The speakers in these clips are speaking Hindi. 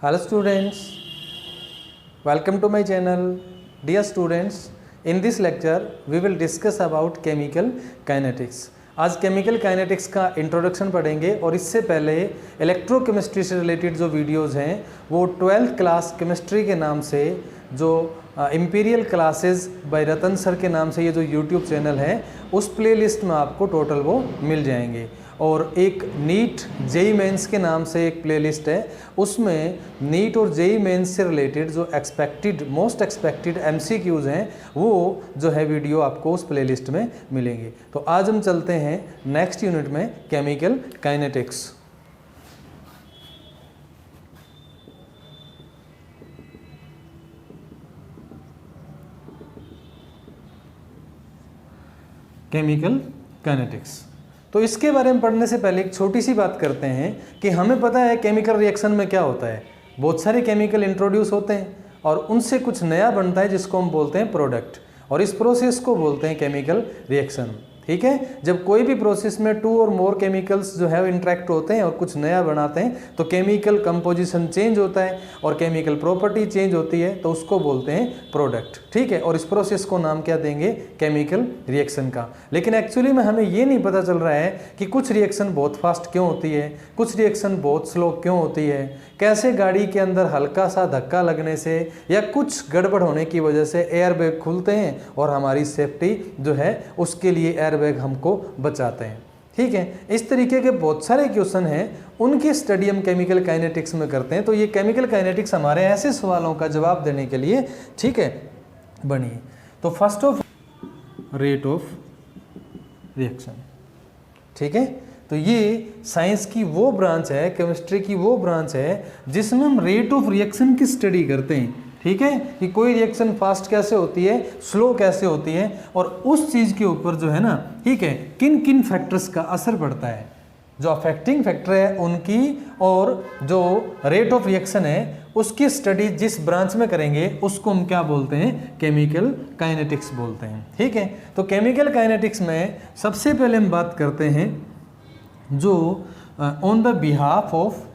Hello students, welcome to my channel. Dear students, in this lecture we will discuss about chemical kinetics. आज केमिकल काइनेटिक्स का इंट्रोडक्शन पढ़ेंगे और इससे पहले इलेक्ट्रोकेमिस्ट्री से रिलेटेड जो वीडियोस हैं वो 12th क्लास केमिस्ट्री के नाम से जो इम्पीरियल क्लासेस बाय रतन सर के नाम से ये जो यूट्यूब चैनल है उस प्लेलिस्ट में आपको टोटल वो मिल जाएंगे। और एक नीट जेई मेंस के नाम से एक प्लेलिस्ट है, उसमें नीट और जेई मेंस से रिलेटेड जो मोस्ट एक्सपेक्टेड एमसीक्यूज़ हैं वो जो है वीडियो आपको उस प्लेलिस्ट में मिलेंगे। तो आज हम चलते हैं नेक्स्ट यूनिट में केमिकल काइनेटिक्स। केमिकल काइनेटिक्स, तो इसके बारे में पढ़ने से पहले एक छोटी सी बात करते हैं कि हमें पता है केमिकल रिएक्शन में क्या होता है। बहुत सारे केमिकल इंट्रोड्यूस होते हैं और उनसे कुछ नया बनता है जिसको हम बोलते हैं प्रोडक्ट, और इस प्रोसेस को बोलते हैं केमिकल रिएक्शन। ठीक है, जब कोई भी प्रोसेस में 2 और मोर केमिकल्स जो है इंटरेक्ट होते हैं और कुछ नया बनाते हैं तो केमिकल कंपोजिशन चेंज होता है और केमिकल प्रॉपर्टी चेंज होती है, तो उसको बोलते हैं प्रोडक्ट। ठीक है, और इस प्रोसेस को नाम क्या देंगे? केमिकल रिएक्शन का। लेकिन एक्चुअली में हमें ये नहीं पता चल रहा है कि कुछ रिएक्शन बहुत फास्ट क्यों होती है, कुछ रिएक्शन बहुत स्लो क्यों होती है, कैसे गाड़ी के अंदर हल्का सा धक्का लगने से या कुछ गड़बड़ होने की वजह से एयर बैग खुलते हैं और हमारी सेफ्टी जो है उसके लिए एयर बैग हमको बचाते हैं। ठीक है, इस तरीके के बहुत सारे क्वेश्चन हैं, उनकी स्टडी हम केमिकल काइनेटिक्स में करते हैं। तो ये केमिकल काइनेटिक्स हमारे ऐसे सवालों का जवाब देने के लिए, ठीक है, बनी। तो first of rate of reaction. ठीक है, तो ये साइंस की वो ब्रांच है, केमिस्ट्री की वो ब्रांच है जिसमें हम रेट ऑफ रिएक्शन की स्टडी करते हैं। ठीक है, कि कोई रिएक्शन फास्ट कैसे होती है, स्लो कैसे होती है, और उस चीज़ के ऊपर जो है ना, ठीक है, किन किन फैक्टर्स का असर पड़ता है, जो अफेक्टिंग फैक्टर है उनकी, और जो रेट ऑफ रिएक्शन है उसकी स्टडी जिस ब्रांच में करेंगे उसको हम क्या बोलते हैं? केमिकल काइनेटिक्स बोलते हैं। ठीक है, तो केमिकल काइनेटिक्स में सबसे पहले हम बात करते हैं जो on the behalf of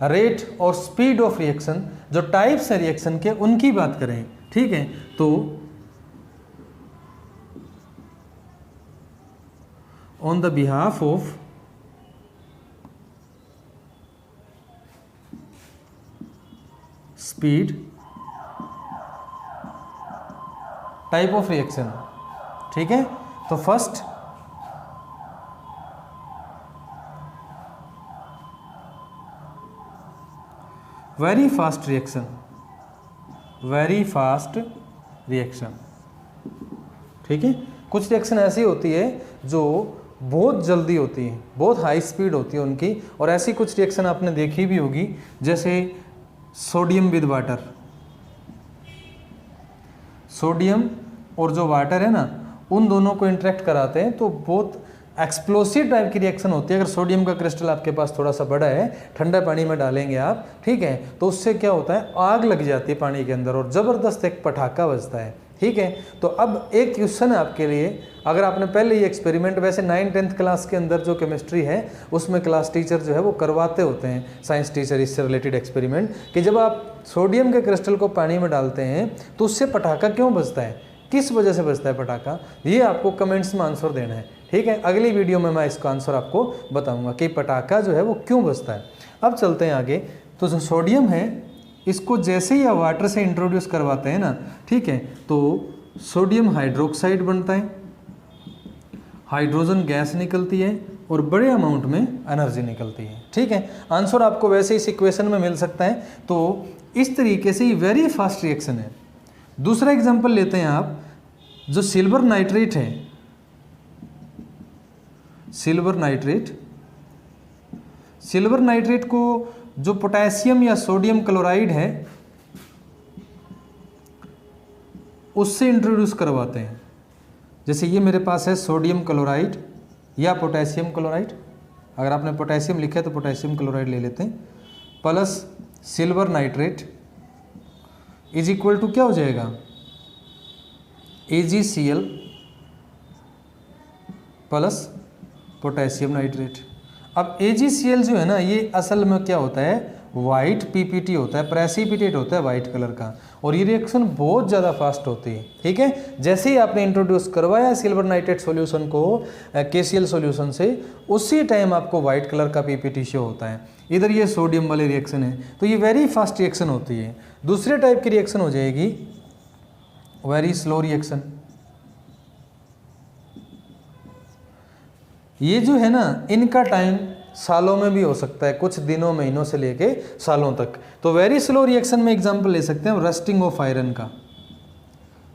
rate और स्पीड ऑफ रिएक्शन, जो टाइप्स है रिएक्शन के उनकी बात करें। ठीक है, तो on the behalf of speed type of reaction. ठीक है, तो first very fast reaction, very fast reaction. ठीक है, कुछ रिएक्शन ऐसी होती है जो बहुत जल्दी होती है, बहुत हाई स्पीड होती है उनकी, और ऐसी कुछ रिएक्शन आपने देखी भी होगी, जैसे सोडियम विद वाटर। सोडियम और जो वाटर है ना, उन दोनों को इंटरेक्ट कराते हैं तो बहुत एक्सप्लोसिव टाइप की रिएक्शन होती है। अगर सोडियम का क्रिस्टल आपके पास थोड़ा सा बड़ा है, ठंडा पानी में डालेंगे आप, ठीक है, तो उससे क्या होता है, आग लग जाती है पानी के अंदर और ज़बरदस्त एक पटाखा बजता है। ठीक है, तो अब एक क्वेश्चन है आपके लिए, अगर आपने पहले ये एक्सपेरिमेंट, वैसे 9th-10th क्लास के अंदर जो केमिस्ट्री है उसमें क्लास टीचर जो है वो करवाते होते हैं, साइंस टीचर, इससे रिलेटेड एक्सपेरिमेंट, कि जब आप सोडियम के क्रिस्टल को पानी में डालते हैं तो उससे पटाखा क्यों बजता है, किस वजह से बजता है पटाखा, ये आपको कमेंट्स में आंसर देना है। ठीक है, अगली वीडियो में मैं इसका आंसर आपको बताऊंगा कि पटाखा जो है वो क्यों बजता है। अब चलते हैं आगे। तो जो सोडियम है इसको जैसे ही आप वाटर से इंट्रोड्यूस करवाते हैं ना, ठीक है, तो सोडियम हाइड्रोक्साइड बनता है, हाइड्रोजन गैस निकलती है और बड़े अमाउंट में एनर्जी निकलती है। ठीक है, आंसर आपको वैसे इस इक्वेशन में मिल सकता है। तो इस तरीके से ये वेरी फास्ट रिएक्शन है। दूसरा एग्जांपल लेते हैं आप, जो सिल्वर नाइट्रेट है, सिल्वर नाइट्रेट को जो पोटेशियम या सोडियम क्लोराइड है उससे इंट्रोड्यूस करवाते हैं। जैसे ये मेरे पास है सोडियम क्लोराइड या पोटेशियम क्लोराइड, अगर आपने पोटेशियम लिखा है तो पोटेशियम क्लोराइड ले लेते हैं, plus silver nitrate is equal to क्या हो जाएगा, AgCl प्लस पोटेशियम नाइट्रेट। अब AgCl जो है ना, ये असल में क्या होता है, वाइट पीपीटी होता है, प्रेसिपिटेट होता है वाइट कलर का, और ये रिएक्शन बहुत ज़्यादा फास्ट होती है। ठीक है, जैसे ही आपने इंट्रोड्यूस करवाया सिल्वर नाइट्रेट सॉल्यूशन को KCl सॉल्यूशन से, उसी टाइम आपको वाइट कलर का पीपीटी शो होता है। इधर ये सोडियम वाली रिएक्शन है, तो ये वेरी फास्ट रिएक्शन होती है। दूसरे टाइप की रिएक्शन हो जाएगी वेरी स्लो रिएक्शन। ये जो है ना, इनका टाइम सालों में भी हो सकता है, कुछ दिनों महीनों से लेके सालों तक। तो वेरी स्लो रिएक्शन में एग्जांपल ले सकते हैं रस्टिंग ऑफ आयरन का,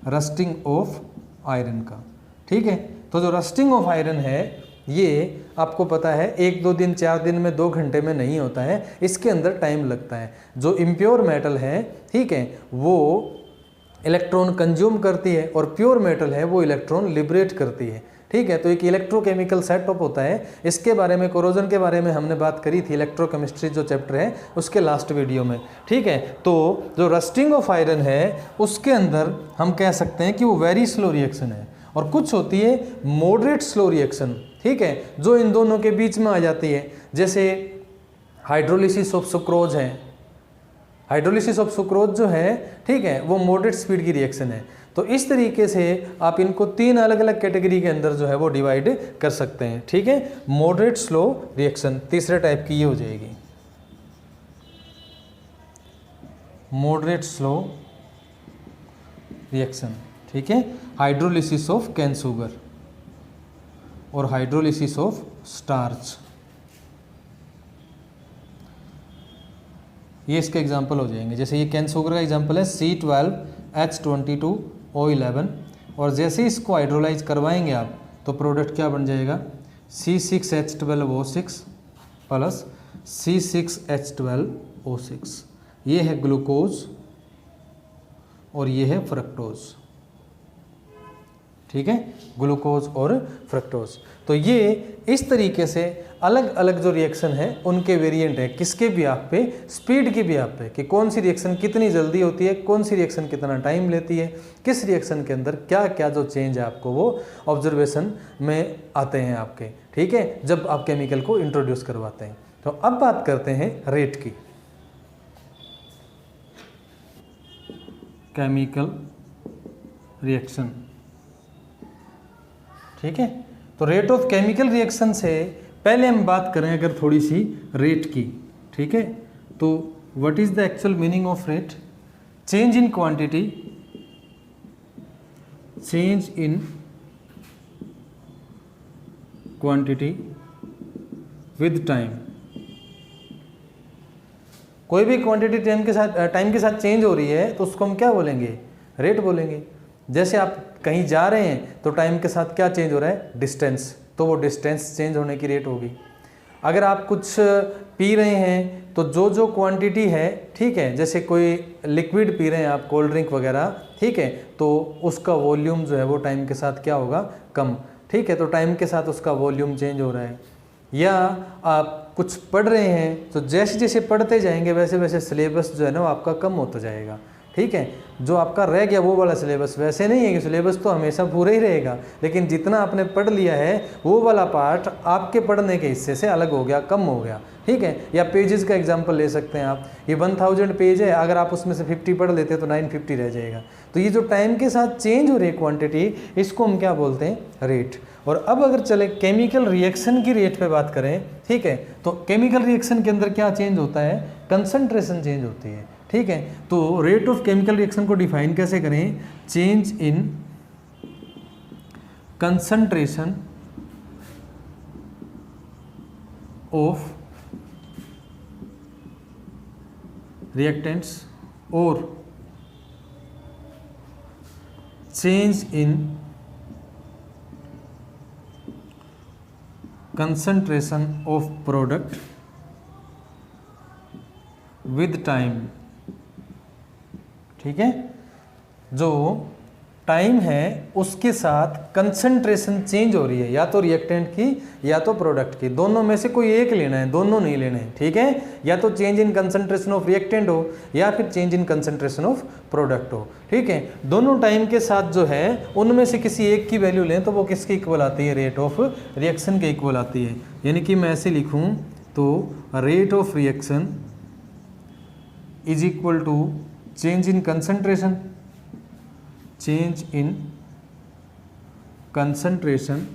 रस्टिंग ऑफ आयरन का। ठीक है, तो जो रस्टिंग ऑफ आयरन है ये आपको पता है 1-2 दिन 4 दिन में 2 घंटे में नहीं होता है, इसके अंदर टाइम लगता है। जो इम्प्योर मेटल है, ठीक है, वो इलेक्ट्रॉन कंज्यूम करती है, और प्योर मेटल है वो इलेक्ट्रॉन लिबरेट करती है। ठीक है, तो एक इलेक्ट्रोकेमिकल सेटअप होता है। इसके बारे में, कोरोजन के बारे में हमने बात करी थी इलेक्ट्रोकेमिस्ट्री जो चैप्टर है उसके लास्ट वीडियो में। ठीक है, तो जो रस्टिंग ऑफ आयरन है उसके अंदर हम कह सकते हैं कि वो वेरी स्लो रिएक्शन है, और कुछ होती है मॉडरेट स्लो रिएक्शन। ठीक है, जो इन दोनों के बीच में आ जाती है, जैसे हाइड्रोलिसिस ऑफ सुक्रोज है। हाइड्रोलिसिस ऑफ सुक्रोज जो है, ठीक है, वो मॉडरेट स्पीड की रिएक्शन है। तो इस तरीके से आप इनको 3 अलग अलग कैटेगरी के अंदर जो है वो डिवाइड कर सकते हैं। ठीक है, मॉडरेट स्लो रिएक्शन तीसरे टाइप की ये हो जाएगी, मॉडरेट स्लो रिएक्शन। ठीक है, हाइड्रोलिसिस ऑफ कैन शुगर और हाइड्रोलिसिस ऑफ स्टार्च, ये इसके एग्जाम्पल हो जाएंगे। जैसे ये कैन शुगर का एग्जाम्पल है C12H22O11, और जैसे ही इसको हाइड्रोलाइज करवाएंगे आप तो प्रोडक्ट क्या बन जाएगा, C6H12O6 प्लस C6H12O6। ये है ग्लूकोज और ये है फ्रक्टोज। ठीक है, ग्लूकोज और फ्रक्टोज। तो ये इस तरीके से अलग अलग जो रिएक्शन है उनके वेरिएंट है, किसके भी आप पे, स्पीड की भी आप पे, कि कौन सी रिएक्शन कितनी जल्दी होती है, कौन सी रिएक्शन कितना टाइम लेती है, किस रिएक्शन के अंदर क्या क्या जो चेंज है आपको वो ऑब्जर्वेशन में आते हैं आपके। ठीक है, जब आप केमिकल को इंट्रोड्यूस करवाते हैं। तो अब बात करते हैं रेट की। केमिकल रिएक्शन, ठीक है, तो रेट ऑफ केमिकल रिएक्शन से पहले हम बात करें अगर थोड़ी सी रेट की। ठीक है, तो what is the actual meaning of rate? Change in quantity, change in quantity with time. कोई भी क्वांटिटी टाइम के साथ चेंज हो रही है तो उसको हम क्या बोलेंगे, रेट बोलेंगे। जैसे आप कहीं जा रहे हैं तो टाइम के साथ क्या चेंज हो रहा है, डिस्टेंस, तो वो डिस्टेंस चेंज होने की रेट होगी। अगर आप कुछ पी रहे हैं तो जो जो क्वांटिटी है, ठीक है, जैसे कोई लिक्विड पी रहे हैं आप, कोल्ड ड्रिंक वगैरह, ठीक है, तो उसका वॉल्यूम जो है वो टाइम के साथ क्या होगा, कम। ठीक है, तो टाइम के साथ उसका वॉल्यूम चेंज हो रहा है। या आप कुछ पढ़ रहे हैं तो जैसे जैसे पढ़ते जाएंगे वैसे वैसे सिलेबस जो है ना वो आपका कम होता जाएगा। ठीक है, जो आपका रह गया वो वाला सिलेबस, वैसे नहीं है कि सिलेबस तो हमेशा पूरा ही रहेगा, लेकिन जितना आपने पढ़ लिया है वो वाला पार्ट आपके पढ़ने के हिस्से से अलग हो गया, कम हो गया। ठीक है, या पेजेस का एग्जांपल ले सकते हैं आप, ये 1000 पेज है, अगर आप उसमें से 50 पढ़ लेते तो 950 रह जाएगा। तो ये जो टाइम के साथ चेंज हो रही है क्वांटिटी, इसको हम क्या बोलते हैं, रेट। और अब अगर चले केमिकल रिएक्शन की रेट पे बात करें, ठीक है, तो केमिकल रिएक्शन के अंदर क्या चेंज होता है, कंसंट्रेशन चेंज होती है। ठीक है, तो रेट ऑफ केमिकल रिएक्शन को डिफाइन कैसे करें, change in concentration of reactants और change in concentration of product with time. ठीक है, जो टाइम है उसके साथ कंसंट्रेशन चेंज हो रही है, या तो रिएक्टेंट की या तो प्रोडक्ट की, दोनों में से कोई एक लेना है, दोनों नहीं लेने हैं। ठीक है, या तो change in concentration of reactant हो या फिर change in concentration of product हो। ठीक है, दोनों टाइम के साथ जो है उनमें से किसी एक की वैल्यू लें तो वो किसके इक्वल आती है, रेट ऑफ रिएक्शन के इक्वल आती है। यानी कि मैं ऐसे लिखूँ तो rate of reaction is equal to change in concentration, change in concentration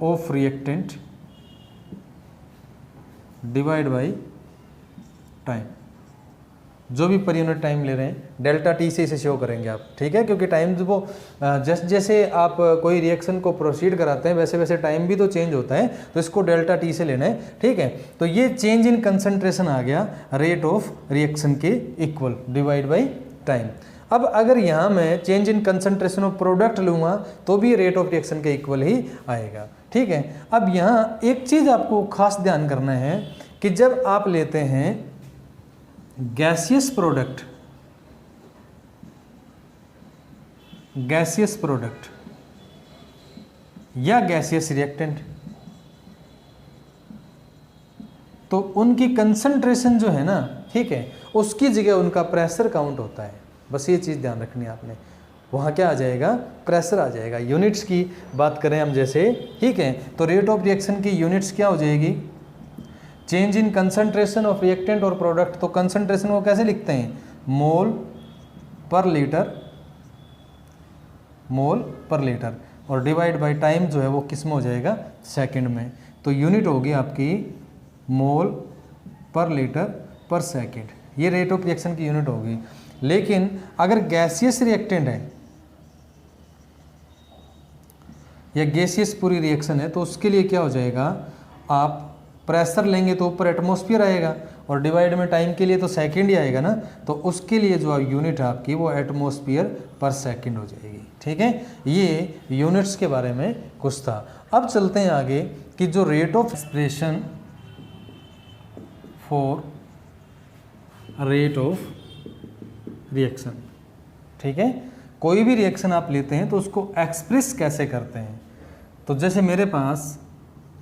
of reactant divide by time. जो भी पर यूनिट टाइम ले रहे हैं डेल्टा टी से इसे शो करेंगे आप, ठीक है, क्योंकि टाइम वो जैसे जैसे आप कोई रिएक्शन को प्रोसीड कराते हैं वैसे वैसे टाइम भी तो चेंज होता है, तो इसको डेल्टा टी से लेना है, ठीक है। तो ये चेंज इन कंसंट्रेशन आ गया रेट ऑफ रिएक्शन के इक्वल डिवाइड बाई टाइम। अब अगर यहाँ मैं change in concentration of product लूँगा तो भी रेट ऑफ रिएक्शन के इक्वल ही आएगा, ठीक है। अब यहाँ एक चीज़ आपको खास ध्यान करना है कि जब आप लेते हैं गैसियस प्रोडक्ट, गैसियस प्रोडक्ट या गैसियस रिएक्टेंट, तो उनकी कंसंट्रेशन जो है ना, ठीक है, उसकी जगह उनका प्रेशर काउंट होता है। बस ये चीज़ ध्यान रखनी है आपने, वहाँ क्या आ जाएगा, प्रेशर आ जाएगा। यूनिट्स की बात करें हम जैसे, ठीक है, तो रेट ऑफ रिएक्शन की यूनिट्स क्या हो जाएगी, change in concentration of reactant और प्रोडक्ट। तो कंसंट्रेशन को कैसे लिखते हैं, मोल पर लीटर, मोल पर लीटर, और डिवाइड बाय टाइम जो है वो किस में हो जाएगा, सेकंड में। तो यूनिट होगी आपकी मोल पर लीटर पर सेकंड, ये रेट ऑफ रिएक्शन की यूनिट होगी। लेकिन अगर गैसियस रिएक्टेंट है या गैसियस पूरी रिएक्शन है तो उसके लिए क्या हो जाएगा, आप प्रेशर लेंगे तो ऊपर एटमॉस्फेयर आएगा और डिवाइड में टाइम के लिए तो सेकंड ही आएगा ना, तो उसके लिए जो यूनिट है आपकी वो एटमॉस्फेयर पर सेकंड हो जाएगी, ठीक है। ये यूनिट्स के बारे में कुछ था। अब चलते हैं आगे कि जो rate of expression for rate of reaction, ठीक है, कोई भी रिएक्शन आप लेते हैं तो उसको एक्सप्रेस कैसे करते हैं। तो जैसे मेरे पास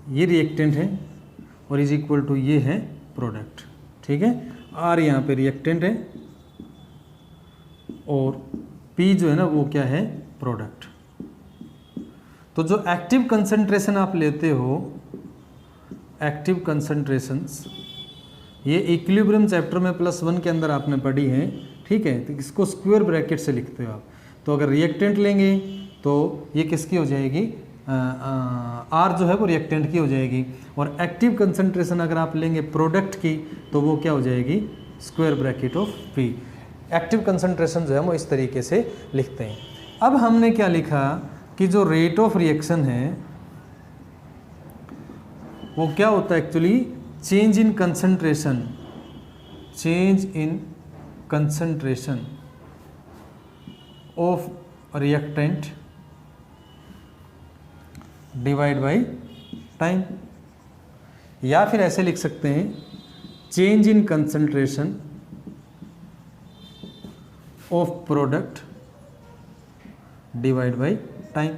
ये रिएक्टेंट है और इज इक्वल टू ये है प्रोडक्ट, ठीक है, आर यहाँ पे रिएक्टेंट है और पी जो है ना वो क्या है, प्रोडक्ट। तो जो एक्टिव कंसंट्रेशन आप लेते हो, एक्टिव कंसंट्रेशंस, ये इक्विलिब्रियम चैप्टर में +1 के अंदर आपने पढ़ी है, ठीक है, तो इसको स्क्वायर ब्रैकेट से लिखते हो आप। तो अगर रिएक्टेंट लेंगे तो ये किसकी हो जाएगी, आर जो है वो रिएक्टेंट की हो जाएगी, और एक्टिव कंसंट्रेशन अगर आप लेंगे प्रोडक्ट की तो वो क्या हो जाएगी, square bracket of P. Active concentration जो है वो इस तरीके से लिखते हैं। अब हमने क्या लिखा कि जो रेट ऑफ रिएक्शन है वो क्या होता है actually, change in concentration, change in concentration of reactant divide by time, या फिर ऐसे लिख सकते हैं change in concentration of product divide by time,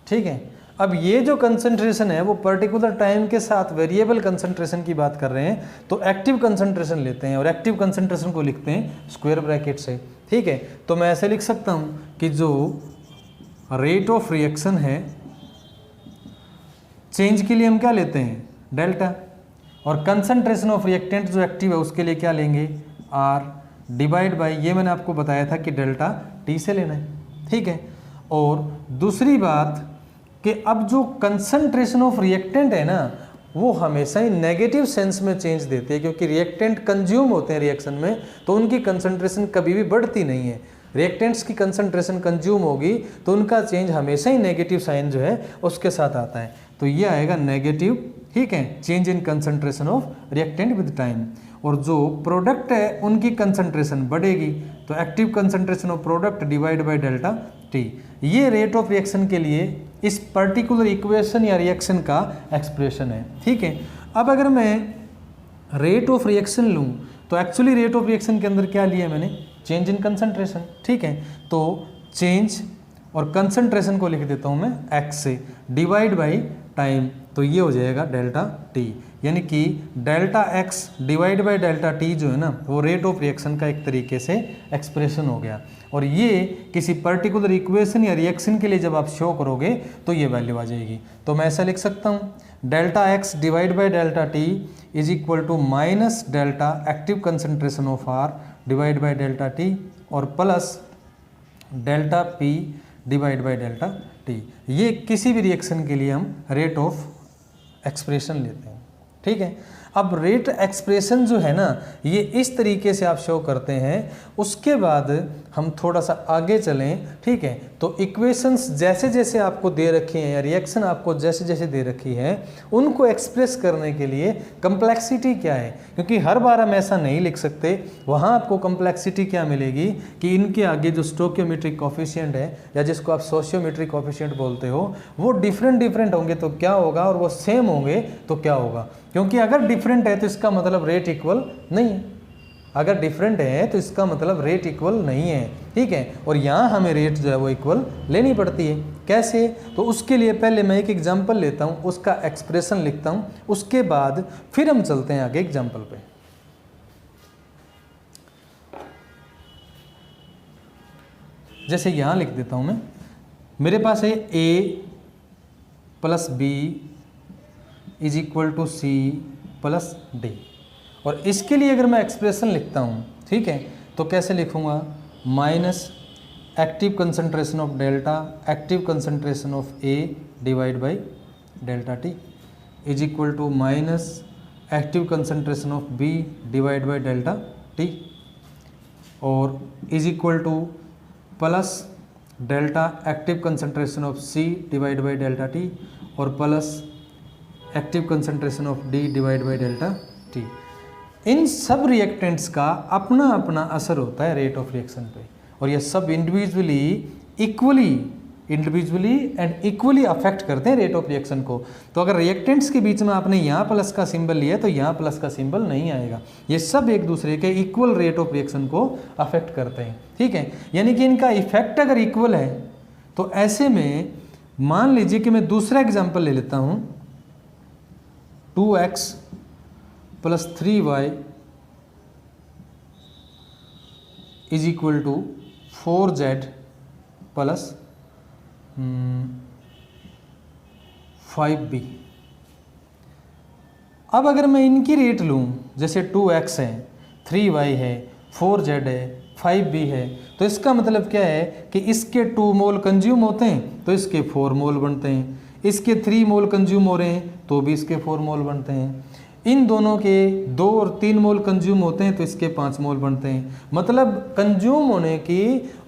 ठीक है। अब ये जो कंसंट्रेशन है वो पर्टिकुलर टाइम के साथ वेरिएबल कंसंट्रेशन की बात कर रहे हैं, तो एक्टिव कंसंट्रेशन लेते हैं और एक्टिव कंसंट्रेशन को लिखते हैं स्क्वायर ब्रैकेट से, ठीक है। तो मैं ऐसे लिख सकता हूँ कि जो रेट ऑफ रिएक्शन है, चेंज के लिए हम क्या लेते हैं, डेल्टा, और कंसंट्रेशन ऑफ रिएक्टेंट जो एक्टिव है उसके लिए क्या लेंगे, आर, डिवाइड बाय, ये मैंने आपको बताया था कि डेल्टा टी से लेना है, ठीक है। और दूसरी बात कि अब जो कंसंट्रेशन ऑफ रिएक्टेंट है ना वो हमेशा ही नेगेटिव सेंस में चेंज देते हैं, क्योंकि रिएक्टेंट कंज्यूम होते हैं रिएक्शन में, तो उनकी कंसंट्रेशन कभी भी बढ़ती नहीं है। रिएक्टेंट्स की कंसंट्रेशन कंज्यूम होगी तो उनका चेंज हमेशा ही नेगेटिव साइन जो है उसके साथ आता है, तो ये आएगा नेगेटिव, ठीक है, change in concentration of reactant with time. और जो प्रोडक्ट है उनकी कंसंट्रेशन बढ़ेगी, तो active concentration of product divide by delta T. ये रेट ऑफ रिएक्शन के लिए इस पर्टिकुलर इक्वेशन या रिएक्शन का एक्सप्रेशन है, ठीक है। अब अगर मैं रेट ऑफ रिएक्शन लूँ तो एक्चुअली रेट ऑफ रिएक्शन के अंदर क्या लिया मैंने, चेंज इन कंसंट्रेशन, ठीक है। तो चेंज और कंसंट्रेशन को लिख देता हूँ मैं एक्स से, डिवाइड बाई टाइम, तो ये हो जाएगा डेल्टा टी, यानी कि delta X divide by delta T जो है ना वो रेट ऑफ रिएक्शन का एक तरीके से एक्सप्रेशन हो गया। और ये किसी पर्टिकुलर इक्वेशन या रिएक्शन के लिए जब आप शो करोगे तो ये वैल्यू आ जाएगी। तो मैं ऐसा लिख सकता हूँ delta X divide by delta T is equal to minus delta active concentration of R divide by delta T और plus delta P divide by delta T. ये किसी भी रिएक्शन के लिए हम रेट ऑफ एक्सप्रेशन लेते हैं, ठीक है। अब रेट एक्सप्रेशन जो है ना, ये इस तरीके से आप शो करते हैं। उसके बाद हम थोड़ा सा आगे चलें, ठीक है। तो इक्वेशंस जैसे जैसे आपको दे रखी हैं या रिएक्शन आपको जैसे जैसे दे रखी है, उनको एक्सप्रेस करने के लिए कंप्लेक्सिटी क्या है, क्योंकि हर बार हम ऐसा नहीं लिख सकते। वहाँ आपको कंप्लेक्सिटी क्या मिलेगी कि इनके आगे जो स्टोकियोमेट्रिक कोफिशिएंट है या जिसको आप सोशियोमेट्रिक कोफिशिएंट बोलते हो, वो डिफरेंट होंगे तो क्या होगा, और वो सेम होंगे तो क्या होगा। क्योंकि अगर डिफरेंट है तो इसका मतलब रेट इक्वल नहीं है, अगर डिफरेंट है तो इसका मतलब रेट इक्वल नहीं है, ठीक है। और यहाँ हमें रेट जो है वो इक्वल लेनी पड़ती है। कैसे? तो उसके लिए पहले मैं एक एग्जांपल लेता हूँ, उसका एक्सप्रेशन लिखता हूँ, उसके बाद फिर हम चलते हैं आगे एग्जांपल पे। जैसे यहाँ लिख देता हूँ मैं, मेरे पास है A plus B is equal to C plus D, और इसके लिए अगर मैं एक्सप्रेशन लिखता हूँ, ठीक है, तो कैसे लिखूँगा, minus active concentration of delta active concentration of A divide by delta T is equal to minus active concentration of B divide by delta T और is equal to plus delta active concentration of C divide by delta T और plus active concentration of D divide by delta T। इन सब रिएक्टेंट्स का अपना अपना असर होता है रेट ऑफ रिएक्शन पे, और ये सब इंडिविजुअली एंड इक्वली अफेक्ट करते हैं रेट ऑफ रिएक्शन को। तो अगर रिएक्टेंट्स के बीच में आपने यहाँ प्लस का सिंबल लिया तो यहाँ प्लस का सिंबल नहीं आएगा। ये सब एक दूसरे के इक्वल रेट ऑफ रिएक्शन को अफेक्ट करते हैं, ठीक है। यानी कि इनका इफेक्ट अगर इक्वल है तो ऐसे में मान लीजिए कि मैं दूसरा एग्जाम्पल ले लेता हूँ, 2x plus 3y is equal to 4z plus 5b। अब अगर मैं इनकी रेट लूँ, जैसे 2x है, 3y है, 4z है, 5b है, तो इसका मतलब क्या है कि इसके 2 मोल कंज्यूम होते हैं तो इसके 4 मोल बनते हैं, इसके 3 मोल कंज्यूम हो रहे हैं तो भी इसके 4 मोल बनते हैं, इन दोनों के 2 और 3 मोल कंज्यूम होते हैं तो इसके 5 मोल बनते हैं। मतलब कंज्यूम होने की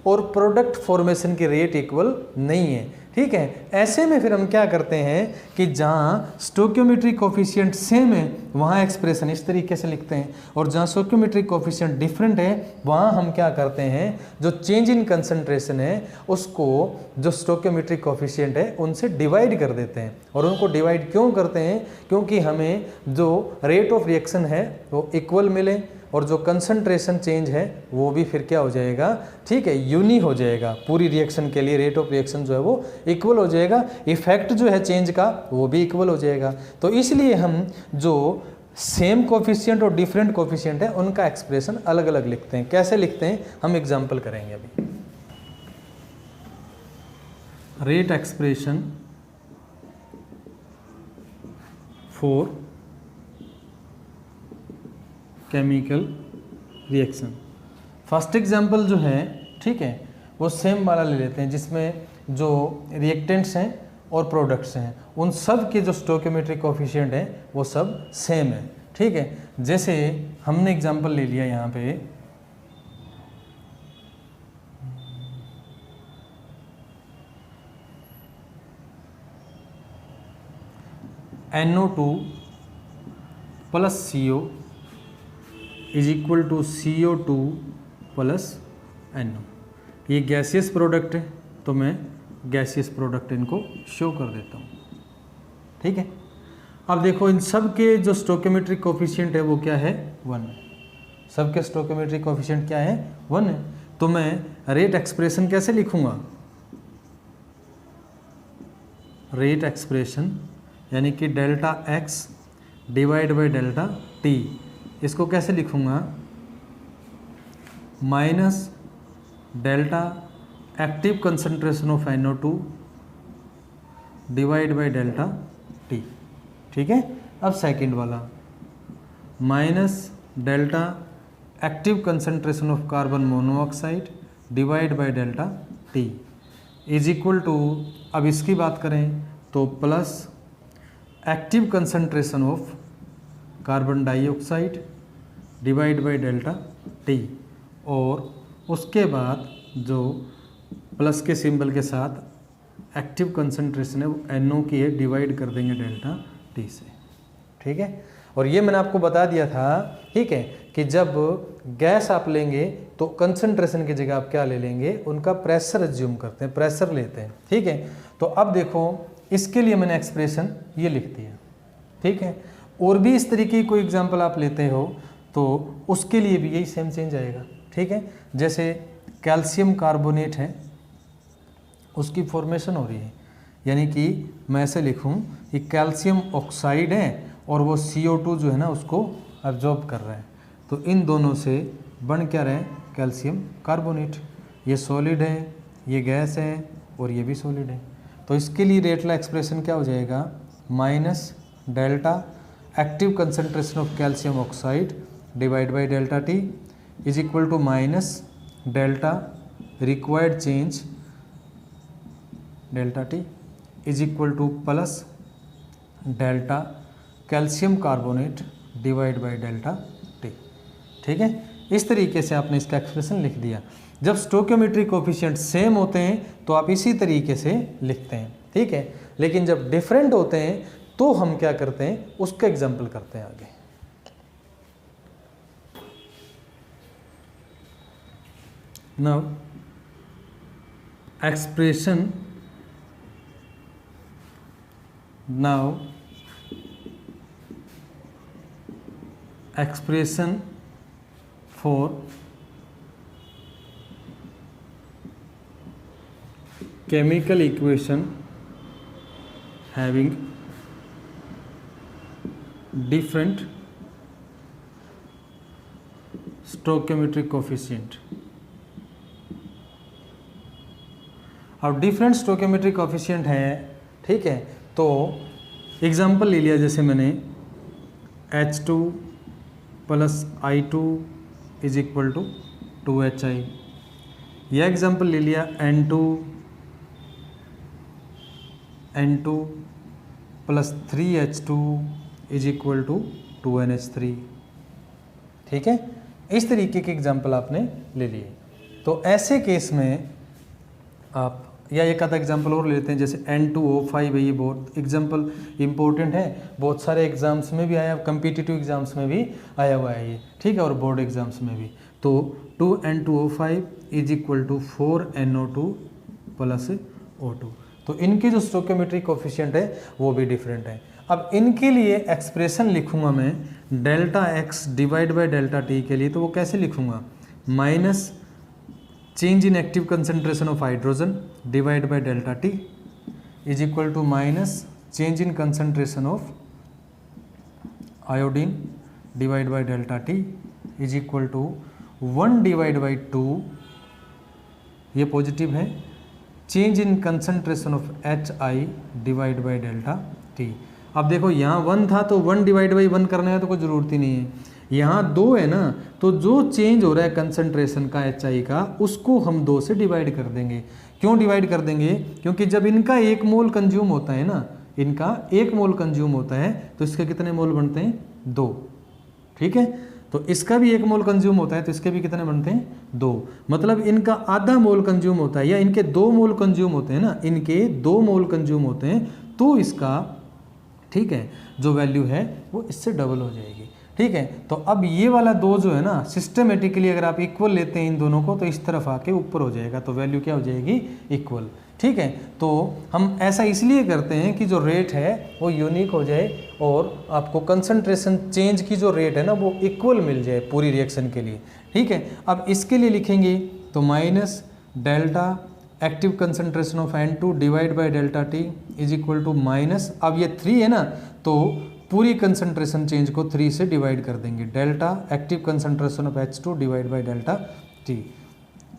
और प्रोडक्ट फॉर्मेशन की रेट इक्वल नहीं है, ठीक है। ऐसे में फिर हम क्या करते हैं कि जहाँ स्टोकियोमेट्रिक कोफिशिएंट सेम है वहाँ एक्सप्रेशन इस तरीके से लिखते हैं, और जहाँ स्टोकियोमेट्रिक कोफिशिएंट डिफरेंट है वहाँ हम क्या करते हैं, जो चेंज इन कंसंट्रेशन है उसको जो स्टोकियोमेट्रिक कोफिशिएंट है उनसे डिवाइड कर देते हैं। और उनको डिवाइड क्यों करते हैं? क्योंकि हमें जो रेट ऑफ रिएक्शन है वो इक्वल मिले, और जो कंसंट्रेशन चेंज है वो भी फिर क्या हो जाएगा, ठीक है, यूनी हो जाएगा। पूरी रिएक्शन के लिए रेट ऑफ रिएक्शन जो है वो इक्वल हो जाएगा, इफेक्ट जो है चेंज का वो भी इक्वल हो जाएगा। तो इसलिए हम जो सेम कोफिशिएंट और डिफरेंट कोफिशिएंट है उनका एक्सप्रेशन अलग अलग लिखते हैं। कैसे लिखते हैं हम एग्जाम्पल करेंगे अभी। Rate expression for chemical reaction. First example जो है, ठीक है, वो सेम वाला ले लेते हैं जिसमें जो रिएक्टेंट्स हैं और प्रोडक्ट्स हैं उन सब के जो स्टोकियोमेट्रिक कोफिशिएंट है वो सब सेम है, ठीक है। जैसे हमने एग्जाम्पल ले लिया यहाँ पे NO2 plus CO is equal to CO2 plus NO। ये गैसियस प्रोडक्ट है तो मैं गैसियस प्रोडक्ट इनको शो कर देता हूँ, ठीक है। अब देखो इन सब के जो स्टोकियोमेट्रिक कोफिशिएंट है वो क्या है, 1 है। सब के स्टोकियोमेट्रिक कोफिशिएंट क्या है, 1 है। तो मैं रेट एक्सप्रेशन कैसे लिखूँगा, रेट एक्सप्रेशन यानी कि delta x divide by delta t, इसको कैसे लिखूँगा, minus delta active concentration of NO2 divide by delta t, ठीक है। अब सेकंड वाला minus delta active concentration of carbon monoxide divide by delta T is equal to, अब इसकी बात करें तो plus active concentration of carbon dioxide divide by delta T, और उसके बाद जो प्लस के सिंबल के साथ एक्टिव कंसंट्रेशन है वो NO की है, डिवाइड कर देंगे डेल्टा टी से। ठीक है, और ये मैंने आपको बता दिया था, ठीक है, कि जब गैस आप लेंगे तो कंसंट्रेशन की जगह आप क्या ले लेंगे, उनका प्रेशर एज्यूम करते हैं, प्रेशर लेते हैं। ठीक है, तो अब देखो इसके लिए मैंने एक्सप्रेशन ये लिख दिया। ठीक है, और भी इस तरीके की कोई एग्जांपल आप लेते हो तो उसके लिए भी यही सेम चेंज आएगा। ठीक है, जैसे कैल्शियम कार्बोनेट है, उसकी फॉर्मेशन हो रही है, यानी कि मैं ऐसे लिखूं कि कैल्शियम ऑक्साइड है और वो CO2 जो है ना उसको एब्जॉर्ब कर रहा है, तो इन दोनों से बन क्या रहे, कैल्शियम कार्बोनेट। ये सॉलिड है, ये गैस है, और ये भी सॉलिड है। तो इसके लिए रेटला एक्सप्रेशन क्या हो जाएगा, minus delta active concentration of calcium oxide divide by delta T is equal to minus delta required change delta T is equal to plus delta calcium carbonate divide by delta T. ठीक है, इस तरीके से आपने इसका एक्सप्रेशन लिख दिया। जब स्टोइकियोमेट्रिक कोफिशिएंट सेम होते हैं तो आप इसी तरीके से लिखते हैं। ठीक है, लेकिन जब डिफरेंट होते हैं तो हम क्या करते हैं, उसका एग्जाम्पल करते हैं आगे। Now expression, now expression for chemical equation having different stoichiometric coefficient। अब डिफरेंट स्टोइकियोमेट्रिक कोफिशिएंट है, ठीक है, तो एग्जांपल ले लिया, जैसे मैंने H2 plus I2 is equal to 2HI, यह एग्जांपल ले लिया N2 plus 3H2 is equal to 2NH3। ठीक है, इस तरीके के एग्जांपल आपने ले लिए। तो ऐसे केस में आप या एक आधा एग्जांपल और लेते हैं, जैसे N2O5 है, ये बहुत एग्जांपल इम्पोर्टेंट है, बहुत सारे एग्जाम्स में भी आया, कम्पिटिटिव एग्जाम्स में भी आया हुआ है ये। ठीक है, और बोर्ड एग्जाम्स में भी। तो 2N2O5 is equal to 4NO2 plus O2। तो इनके जो स्टोइकियोमेट्रिक कोफिशिएंट है वो भी डिफरेंट है। अब इनके लिए एक्सप्रेशन लिखूंगा मैं delta X divide by delta T के लिए, तो वो कैसे लिखूंगा, minus change in active concentration of hydrogen divide by delta T is equal to minus change in concentration of iodine divide by delta T is equal to 1 divide by 2, ये पॉजिटिव है, change in concentration of HI divide by delta T. अब देखो यहाँ 1 था तो 1 डिवाइड बाई 1 करने का तो कोई ज़रूरत ही नहीं है, यहाँ 2 है ना, तो जो चेंज हो रहा है कंसंट्रेशन का HI का, उसको हम 2 से डिवाइड कर देंगे। क्यों डिवाइड कर देंगे, क्योंकि जब इनका 1 मोल कंज्यूम होता है ना, इनका 1 मोल कंज्यूम होता है तो इसके कितने मोल बनते हैं, 2। ठीक है, तो इसका भी 1 मोल कंज्यूम होता है तो इसके भी कितने बनते हैं, 2। मतलब इनका आधा मोल कंज्यूम होता है, या इनके 2 मोल कंज्यूम होते हैं ना, इनके 2 मोल कंज्यूम होते हैं, तो इसका, ठीक है, जो वैल्यू है वो इससे डबल हो जाएगी। ठीक है, तो अब ये वाला 2 जो है ना, सिस्टमेटिकली अगर आप इक्वल लेते हैं इन दोनों को तो इस तरफ आके ऊपर हो जाएगा, तो वैल्यू क्या हो जाएगी, इक्वल। ठीक है, तो हम ऐसा इसलिए करते हैं कि जो रेट है वो यूनिक हो जाए और आपको कंसंट्रेशन चेंज की जो रेट है ना वो इक्वल मिल जाए पूरी रिएक्शन के लिए। ठीक है, अब इसके लिए लिखेंगे तो minus delta active concentration of N2 divide by delta T is equal to minus, अब ये 3 है ना, तो पूरी कंसंट्रेशन चेंज को 3 से डिवाइड कर देंगे, delta active concentration of H2 divide by delta T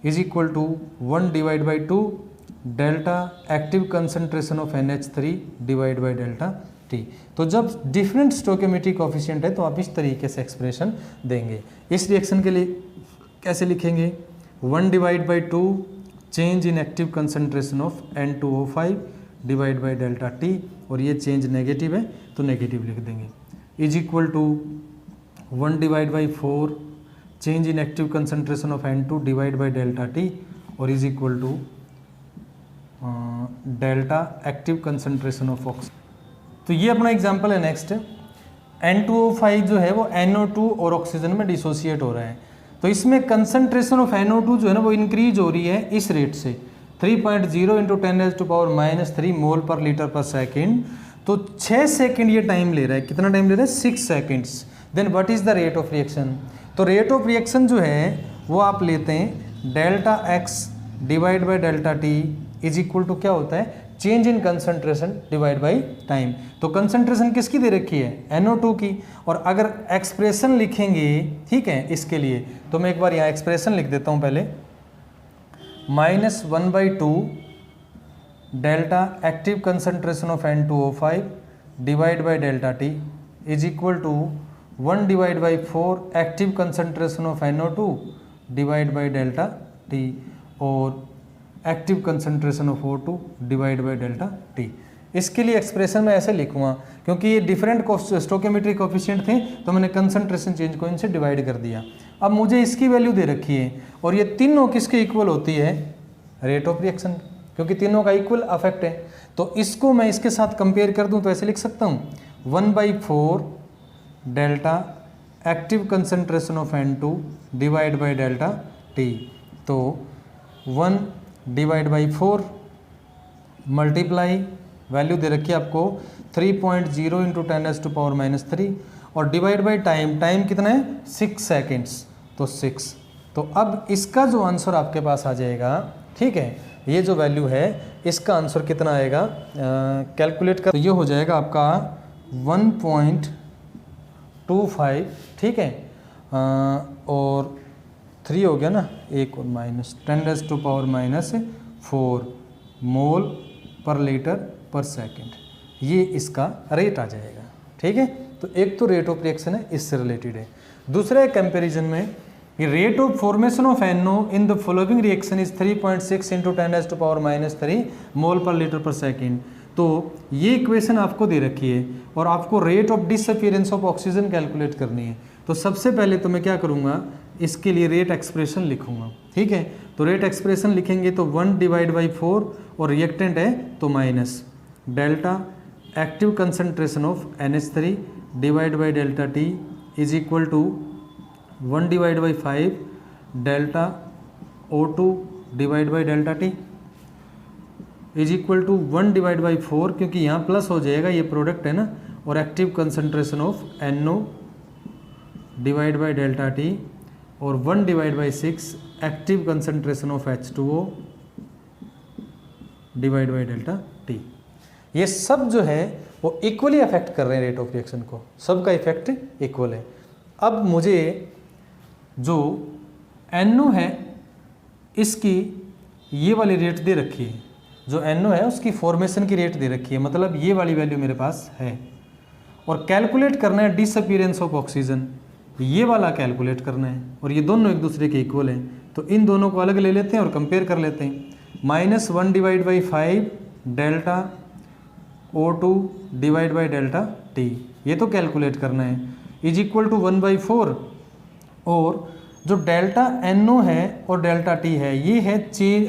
is equal to 1 divide by 2 delta active concentration of NH3 divide by delta T. तो जब डिफरेंट स्टोइकियोमेट्री कोफिशिएंट है तो आप इस तरीके से एक्सप्रेशन देंगे। इस रिएक्शन के लिए कैसे लिखेंगे, 1 divide by 2 change in active concentration of N2O5 divide by delta T, और ये चेंज नेगेटिव है तो नेगेटिव लिख देंगे, is equal to 1 divide by 4 change in active concentration of N2 divide by delta T, और is equal to delta active concentration of oxygen. तो ये अपना एग्जांपल है। नेक्स्ट N2O5 जो है वो NO2 और ऑक्सीजन में डिसोसिएट हो रहा है, तो इसमें कंसंट्रेशन ऑफ NO2 जो है ना वो इंक्रीज हो रही है इस रेट से 3.0 इंटू 10⁻³ मोल पर लीटर पर सेकेंड। तो 6 सेकेंड ये टाइम ले रहा है। कितना टाइम ले रहा है, 6 seconds. Then what is the rate of reaction, तो रेट ऑफ रिएक्शन जो है वो आप लेते हैं delta X divide by delta T is equal to क्या होता है, change in concentration divide by time. तो कंसंट्रेशन किसकी दे रखी है, NO2 की। और अगर एक्सप्रेशन लिखेंगे, ठीक है, इसके लिए तो मैं एक बार यहाँ एक्सप्रेशन लिख देता हूँ पहले, -1/2 delta active concentration of N2O5 divide by delta T is equal to 1 divide by 4 active concentration of NO2 divide by delta T, और active concentration of O2 divide by delta T. इसके लिए एक्सप्रेशन में ऐसे लिखूँगा क्योंकि ये डिफरेंट स्टोइकियोमेट्री कोफिशिएंट थे तो मैंने कंसंट्रेशन चेंज को इनसे डिवाइड कर दिया। अब मुझे इसकी वैल्यू दे रखी है और ये तीनों किसके इक्वल होती है, रेट ऑफ रिएक्शन, क्योंकि तीनों का इक्वल अफेक्ट है। तो इसको मैं इसके साथ कंपेयर कर दूं तो ऐसे लिख सकता हूँ 1/4 delta active concentration of N2 divide by delta T. तो 1 डिवाइड बाई 4 मल्टीप्लाई वैल्यू दे रखी है आपको 3.0 इंटू 10⁻³ और डिवाइड बाई टाइम, टाइम कितना है 6 सेकेंड्स, तो 6। तो अब इसका जो आंसर आपके पास आ जाएगा, ठीक है, ये जो वैल्यू है इसका आंसर कितना आएगा, कैलकुलेट कर, तो ये हो जाएगा आपका 1.25, ठीक है, और 3 हो गया ना, एक और माइनस 10⁻⁴ मोल पर लीटर पर सेकेंड, ये इसका रेट आ जाएगा। ठीक है, तो एक तो रेट ऑफ रिएक्शन है, इससे रिलेटेड है। दूसरा एक कंपैरिजन में, ये rate of formation of NO in the following reaction is 3.6 into 10⁻³ मोल पर लीटर पर सेकेंड। तो ये इक्वेशन आपको दे रखी है और आपको rate of disappearance of oxygen calculate करनी है। तो सबसे पहले तो मैं क्या करूँगा, इसके लिए रेट एक्सप्रेशन लिखूँगा। ठीक है, तो रेट एक्सप्रेशन लिखेंगे तो 1 डिवाइड बाई 4 और रिएक्टेंट है तो minus delta active concentration of NH3 divide by delta T is equal to 1 divide by 5 delta O2 divide by delta T is equal to 1 divide by 4, क्योंकि यहाँ प्लस हो जाएगा, ये प्रोडक्ट है ना, और active concentration of NO divide by delta T और 1 divide by 6 active concentration of H2O divide by delta T. ये सब जो है वो इक्वली अफेक्ट कर रहे हैं रेट ऑफ रिएक्शन को, सबका इफेक्ट इक्वल है। अब मुझे जो NO है इसकी ये वाली रेट दे रखी है, जो NO है उसकी फॉर्मेशन की रेट दे रखी है, मतलब ये वाली वैल्यू मेरे पास है, और कैलकुलेट करना है डिसअपीयरेंस ऑफ ऑक्सीजन, ये वाला कैलकुलेट करना है, और ये दोनों एक दूसरे के इक्वल हैं। तो इन दोनों को अलग ले लेते हैं और कंपेयर कर लेते हैं। -1 divide by 5 delta O2 divide by delta T, ये तो कैलकुलेट करना है, इज इक्वल टू 1/4, और जो डेल्टा NO है और डेल्टा टी है ये है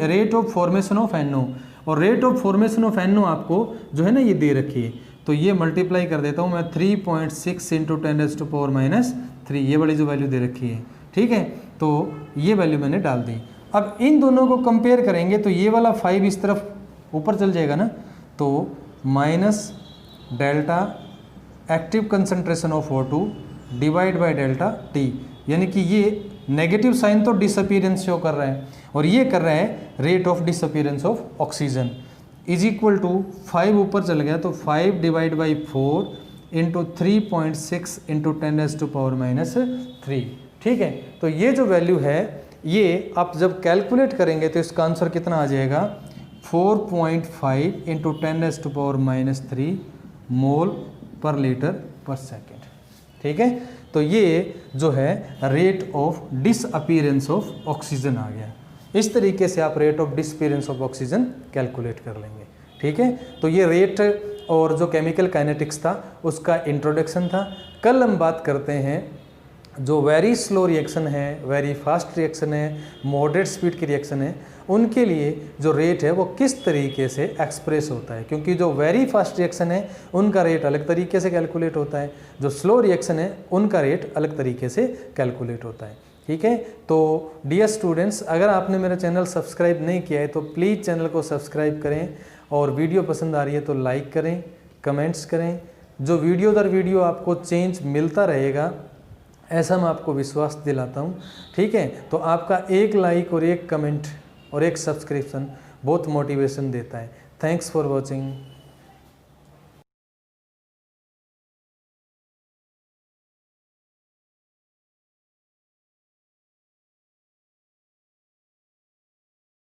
rate of formation of NO, और rate of formation of NO आपको जो है ना ये दे रखी है, तो ये मल्टीप्लाई कर देता हूँ मैं 3.6 इंटू 10⁻⁻3, ये वाली जो वैल्यू दे रखी है। ठीक है, तो ये वैल्यू मैंने डाल दी। अब इन दोनों को कंपेयर करेंगे तो ये वाला 5 इस तरफ ऊपर चल जाएगा ना, तो minus delta active concentration of O2 divide by delta T, यानी कि ये नेगेटिव साइन तो डिसअपीयरेंस शो कर रहा है और ये कर रहा है rate of disappearance of oxygen, is equal to 5 ऊपर चल गया तो 5 डिवाइड बाई 4 इंटू 3.6 इंटू 10⁻⁻3। ठीक है, तो ये जो वैल्यू है ये आप जब कैलकुलेट करेंगे तो इसका आंसर कितना आ जाएगा 4.5 इंटू 10⁻³ मोल पर लीटर पर सेकेंड। ठीक है, तो ये जो है rate of disappearance of oxygen आ गया। इस तरीके से आप rate of disappearance of oxygen calculate कर लेंगे। ठीक है, तो ये रेट और जो केमिकल काइनेटिक्स था उसका इंट्रोडक्शन था। कल हम बात करते हैं जो वेरी स्लो रिएक्शन है, वेरी फास्ट रिएक्शन है, मॉडरेट स्पीड की रिएक्शन है, उनके लिए जो रेट है वो किस तरीके से एक्सप्रेस होता है। क्योंकि जो वेरी फास्ट रिएक्शन है उनका रेट अलग तरीके से कैलकुलेट होता है, जो स्लो रिएक्शन है उनका रेट अलग तरीके से कैलकुलेट होता है। ठीक है, तो डियर स्टूडेंट्स, अगर आपने मेरा चैनल सब्सक्राइब नहीं किया है तो प्लीज़ चैनल को सब्सक्राइब करें, और वीडियो पसंद आ रही है तो लाइक करें, कमेंट्स करें। जो वीडियो दर वीडियो आपको चेंज मिलता रहेगा ऐसा मैं आपको विश्वास दिलाता हूँ। ठीक है, तो आपका एक लाइक और एक कमेंट और एक सब्सक्रिप्शन बहुत मोटिवेशन देता है। Thanks for watching.